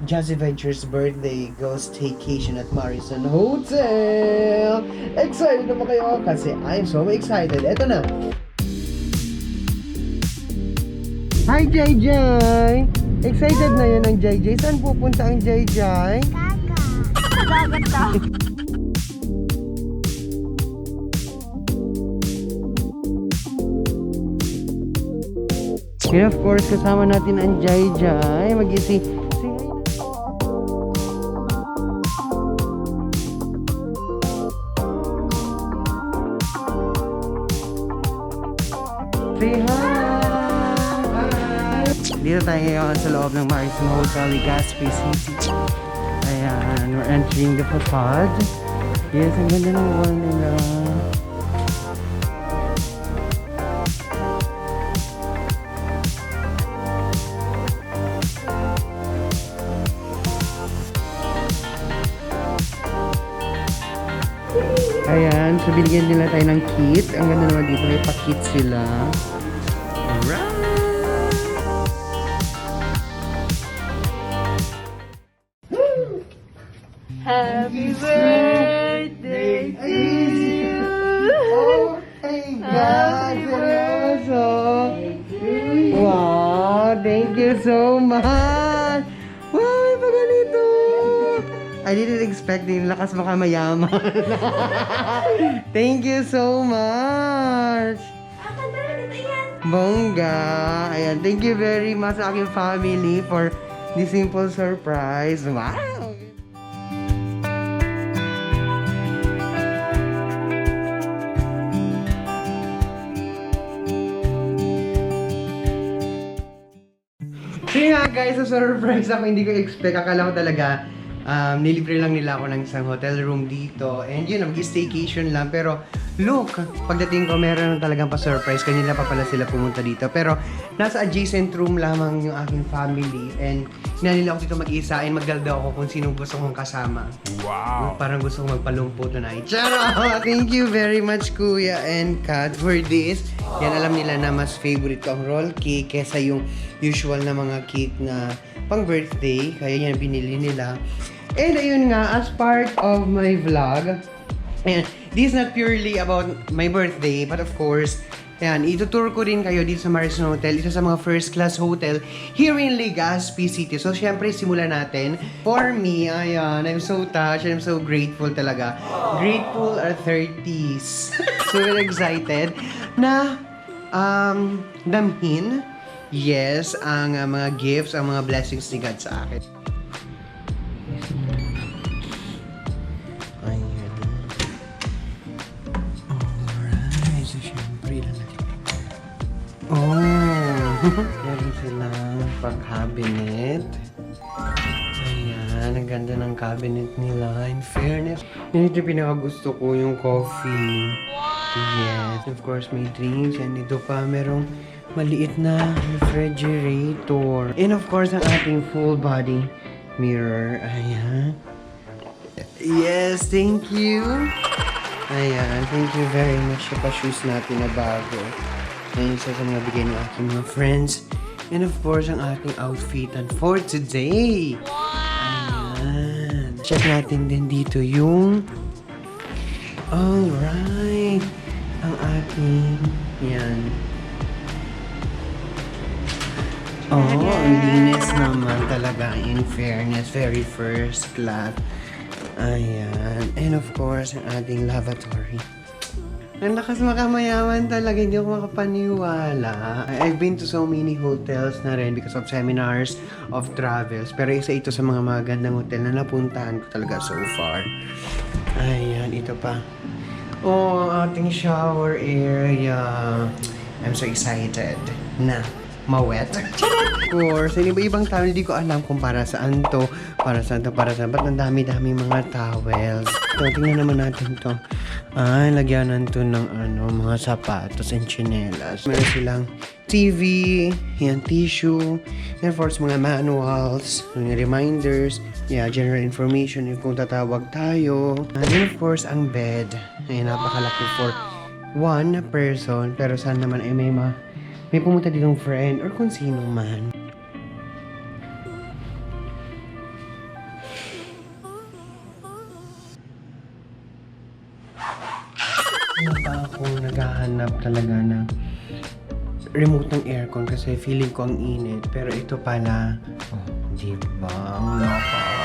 Jazzyventure's birthday goes staycation at Marison Hotel. Excited na ba kayo? Kasi I'm so excited. Eto na. Hi, Jay Jay! Excited na yan ang Jay Jay. Saan pupunta ang Jay Jay? Dagat ka. And of course, kasama natin ang Jay Jay. Mag-isi. Say hi! Dito tayo ngayon sa loob ng Marison Hotel, Legazpi City. Ayan, we're entering the facade. Yes, ang ganda ng wall nila. Ayan, so binigyan nila tayo ng kit. Ang ganda naman dito, may pa-kit sila. Alright! Happy birthday to you. Oh my God! Seryoso! Wow! Thank you so much! Wow! May pa ganito! I didn't expect din. Lakas baka mayaman. Thank you so much! Bongga! Ayan, thank you very much sa aking family for this simple surprise. Wow! Sige nga guys, so surprise ako, hindi ko expect. Akala ko talaga nilibre lang nila ako ng isang hotel room dito. And yun, mag-staycation lang. Pero look, pagdating ko meron talagang pa-surprise. Kanina pa pala sila pumunta dito. Pero nasa adjacent room lamang yung aking family. And hinanila ako dito mag-isa and magdalda ako kung sinong gusto kong kasama. Wow! Parang gusto kong magpalumpo tonight. Charot! Thank you very much Kuya and Kath for this. Yan, alam nila na mas favorite ko ang roll cake kesa yung usual na mga cake na pang birthday. Kaya yan binili nila. And ayun nga, as part of my vlog, ayan, this is not purely about my birthday, but of course, ayan, itutour ko din kayo dito sa Marison Hotel, isa sa mga first class hotel here in Legazpi City. So, syempre, simulan natin. For me, ayan, I'm so touched, I'm so grateful talaga. Grateful are 30s. So, we're excited na damhin, yes, ang mga gifts, ang mga blessings ni God sa akin. Oh, meron silang pang-cabinet. Ayan, ang ganda ng cabinet nila. In fairness, yun ito pinakagusto ko, yung coffee. Yes, of course, may drinks. And dito pa, merong maliit na refrigerator. And of course, ang ating full body mirror. Ayan. Yes, thank you. Ayan, thank you very much sa pa-shoes natin na bago. Ayan, isa sa mga bigay ng aking mga friends. And of course, ang aking outfitan for today. Ayan. Check natin din dito yung... Alright. Ang aking... Yan. Oh, ang linis naman talaga. In fairness, very first class. Ayan. And of course, ang ating lavatory. Ang lakas makamayaman talaga, hindi ako makapaniwala. I've been to so many hotels na rin because of seminars of travels. Pero isa ito sa mga magandang hotel na napuntahan ko talaga so far. Ayan, ito pa. Oh, ang ating shower area. I'm so excited na mawet. Of course, ibang towel, hindi ko alam kung para saan to. Para saan to, para saan. Ba't ang dami-dami mga towels? So, tingnan naman natin to. Ay, lagyanan to ng mga sapatos and chinelas. Meron silang TV, yan, tissue, and of course, mga manuals, mga reminders, yeah, general information kung tatawag tayo. And then, of course, ang bed. Ay, napakalaki for one person. Pero saan naman ay may pumunta ditong friend or kung sino man. remote ng aircon kasi feeling ko ang init. Pero ito pala, diba? Ang lakas.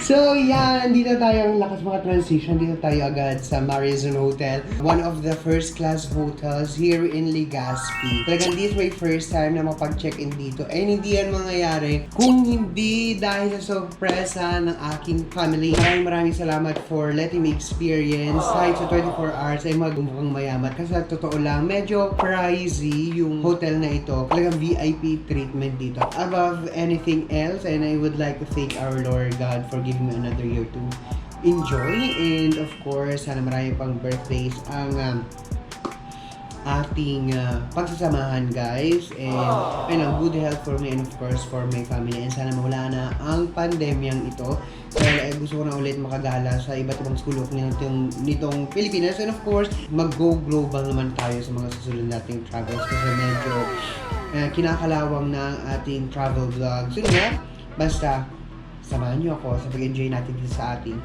So yan, dito tayo ang lakas mga transition. Dito tayo agad sa Marison Hotel. One of the first class hotels here in Legazpi. Talagang this is my first time na mapag-check-in dito. And hindi yan mangyayari kung hindi dahil sa sorpresa ng aking family. Maraming salamat for letting me experience kahit sa 24 hours ay magmukhang mayaman. Kasi sa totoo lang, medyo pricey yung hotel na ito. Talagang VIP treatment dito. Above anything else, and I would like to thank our Lord God for giving me another year to enjoy, and of course sana marami pang birthdays ang ating pagsasamahan, guys, and good health for me and of course for my family, and sana mawala na ang pandemyang ito dahil gusto ko na ulit makagala sa iba't ibang sulok nitong Pilipinas, and of course mag-go global naman tayo sa mga susunod nating travels kasi medyo kinakalawang na ang ating travel vlog. So nga, basta samahan niyo ako sa pag-enjoy natin dito sa ating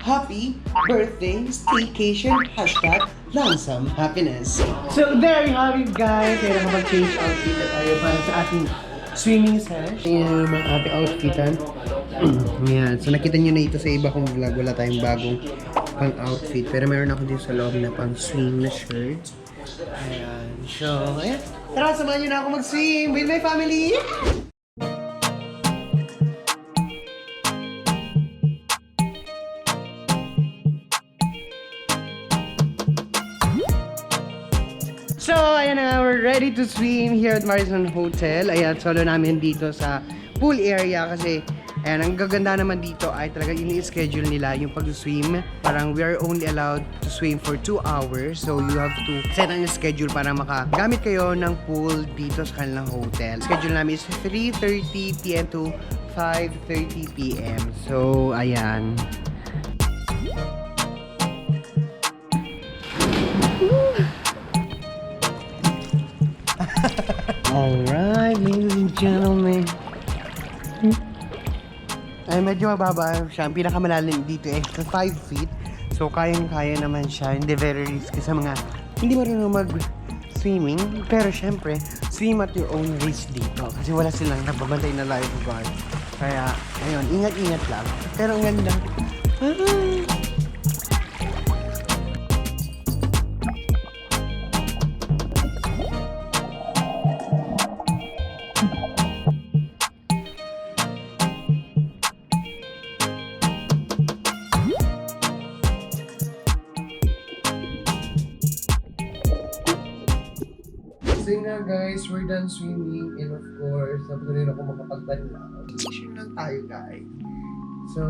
happy birthday staycation #langsam happiness. So there you have it, guys. Kaya nakapag-change outfit na tayo para sa ating swimming sesh. Yan yung mga ating outfitan. Yan. So nakita niyo na ito sa iba kong vlog. Wala tayong bagong pang outfit. Pero meron ako dito sa loob na pang swim na shirt. Ayan. So, ayan. Tara, samahan niyo na ako mag-swim with my family! So, ayan na, we're ready to swim here at Marison Hotel. Ayan, solo namin dito sa pool area kasi ayan, ang gaganda naman dito ay talaga ini-schedule nila yung pag-swim. Parang we are only allowed to swim for 2 hours. So, you have to set ang schedule para makagamit kayo ng pool dito sa kanilang hotel. Schedule namin is 3:30 p.m. to 5:30 p.m. So, ayan. Alright, ladies and gentlemen. Ay, medyo mababa siya. Ang pinakamalalim dito eh, 5 feet. So, kayang-kaya naman siya. Hindi very risky sa mga hindi marunong mag-swimming. Pero syempre, swim at your own risk dito. Kasi wala silang nagbabantay na lifeguard. Kaya, ayun, ingat-ingat lang. Pero ang ganda. So nga guys, we're done swimming, and of course, napatuloy na ako makapagbanlaw. Vacation lang tayo, guys. So,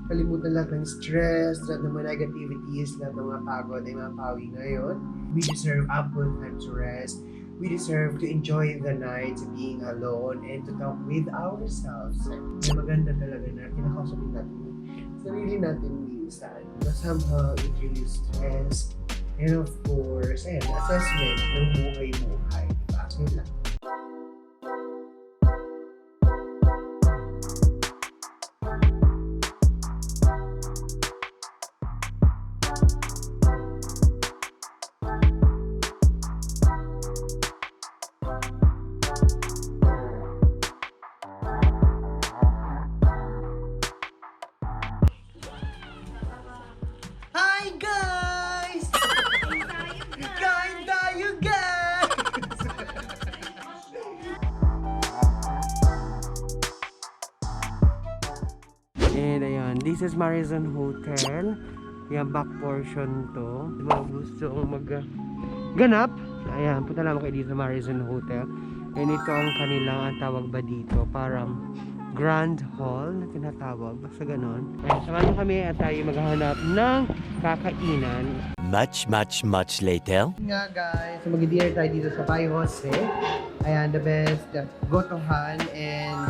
kalimutan lahat ng stress, lahat ng mga negativities, lahat ng mga pagod ay mapawi ngayon. We deserve ample time to rest. We deserve to enjoy the night, being alone, and to talk with ourselves. Na maganda talaga na kinakausapin natin yung sarili natin minsan. Na somehow it relieves stress. And of course, ayan, assessment ng buhay-buhay. Diba? Yun lang. Hi guys! Kain tayo, guys! And ayan, this is Marison Hotel. Yung back portion to. Mga gustong mag-ganap. Ayan, punta naman kayo dito sa Marison Hotel. And ito ang kanilang, ang tawag ba dito? Parang Grand Hall na tinatawag. Basta ganon. Ayan, samahan nyo kami at tayo maghahanap ng kakainan. Much later. Nga guys, so mag-dinner tayo dito sa Pai Jose. Ayan, the best gotohan and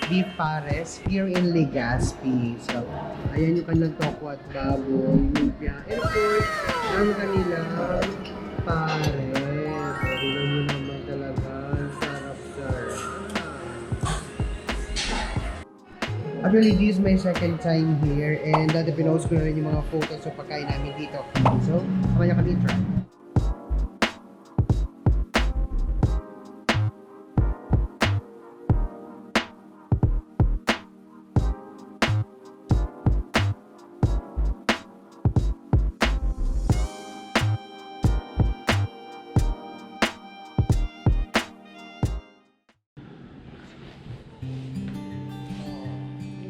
beef pares here in Legazpi. So, ayan yung kanilang toko at baboy, lumpia. And of course, ang kanilang pares. So, tingnan nyo naman talaga. Sarap, sir. Actually, this is my second time here, and dati pinost ko na rin yung mga photos sa pagkain namin dito. So, samahan niyo kami try.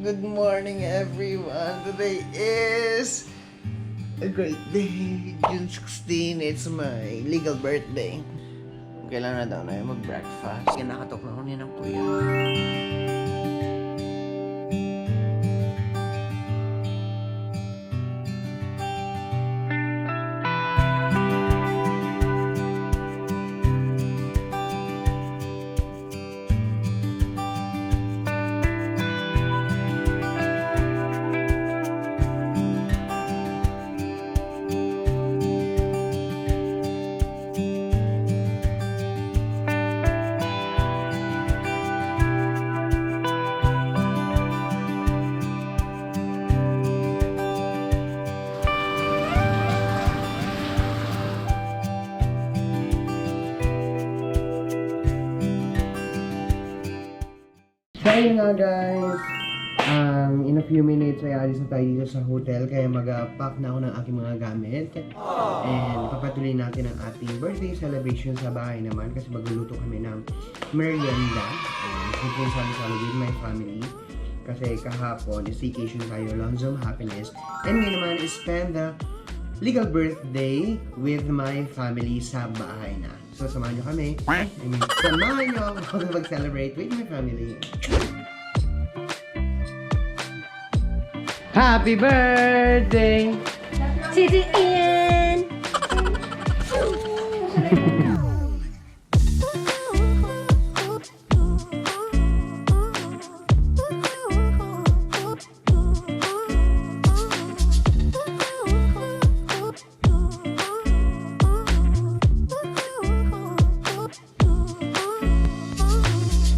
Good morning, everyone. Today is a great day. June 16. It's my legal birthday. Kailangan na daw na mag-breakfast. Kaya nakatok na ako niya ng kuya. So yun nga guys, in a few minutes ay alis na tayo dito sa hotel kaya mag-pack na ako ng aking mga gamit. And papatuloy natin ang ating birthday celebration sa bahay naman kasi magluluto kami ng merienda. Simple salo-salo with my family. Kasi kahapon, staycation tayo, Lonzom Happiness. And ngayon naman is spend the legal birthday with my family sa bahay na. So, samahan nyo kami. Samahan nyo ako mag-celebrate with my family. Happy birthday! Jasper Ian